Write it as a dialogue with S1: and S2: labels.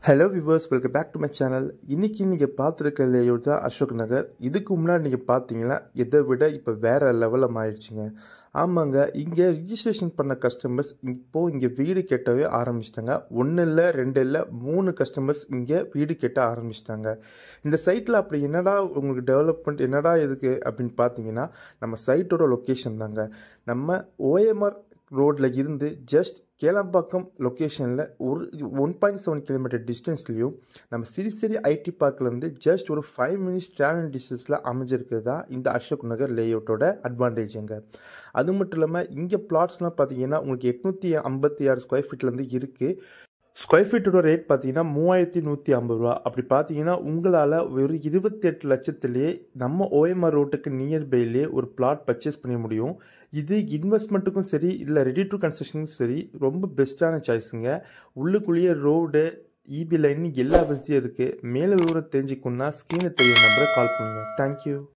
S1: Hello viewers, welcome back to my channel. இன்றைக்கி நீங்கள் பார்த்துருக்க லேஅவுட் தான் அசோக் நகர். இதுக்கு முன்னாடி நீங்கள் பார்த்தீங்கன்னா இதை விட இப்போ வேறு லெவலில் மாறிடுச்சுங்க. ஆமாங்க, இங்கே ரிஜிஸ்ட்ரேஷன் பண்ண கஸ்டமர்ஸ் இப்போது இங்கே வீடு கட்டவே ஆரம்பிச்சிட்டாங்க. 1 இல்லை 2 இல்லை 3 கஸ்டமர்ஸ் இங்கே வீடு கட்ட ஆரம்பிச்சிட்டாங்க. இந்த சைட்டில் அப்படி என்னடா உங்களுக்கு டெவலப்மெண்ட் என்னடா இருக்குது அப்படின்னு பார்த்தீங்கன்னா, நம்ம சைட்டோட லொக்கேஷன் தாங்க. நம்ம OMR ரோட்டில் இருந்து ஜஸ்ட் கேளம்பாக்கம் லொக்கேஷனில் ஒரு 1.7 கிலோமீட்டர் டிஸ்டன்ஸ்லேயும் நம்ம சிறுசிரி ஐடி பார்க்லேருந்து ஜஸ்ட் ஒரு 5 மினிட்ஸ் ட்ராவல் டிஸ்டன்ஸில் அமைஞ்சிருக்கிறது தான் இந்த அசோக் நகர் லேஅவுட்டோட அட்வான்டேஜுங்க. அது மட்டும் இல்லாமல் இங்கே பிளாட்ஸ்லாம் பார்த்தீங்கன்னா உங்களுக்கு 856 ஸ்கொயர் ஃபீட்லேருந்து இருக்குது. ஸ்கொயர் ஃபீட்டோட ரேட் பார்த்தீங்கன்னா 3150 ரூபா. அப்படி பார்த்தீங்கன்னா உங்களால் ஒரு 28 லட்சத்துலேயே நம்ம OMR ரோட்டுக்கு நியர்பைலே ஒரு பிளாட் பர்ச்சேஸ் பண்ண முடியும். இது இன்வெஸ்ட்மெண்ட்டுக்கும் சரி இல்லை ரெடி டு கன்ஸ்ட்ரக்ஷனுக்கும் சரி ரொம்ப பெஸ்ட்டான சாய்ஸுங்க. உள்ளுக்குள்ளேயே ரோடு, EB லைன் எல்லா வசதியும் இருக்குது. மேலே விவரம் தெரிஞ்சுக்கணுன்னா ஸ்க்ரீனில் தெரியும் நம்பரை கால் பண்ணுங்கள். தேங்க்யூ.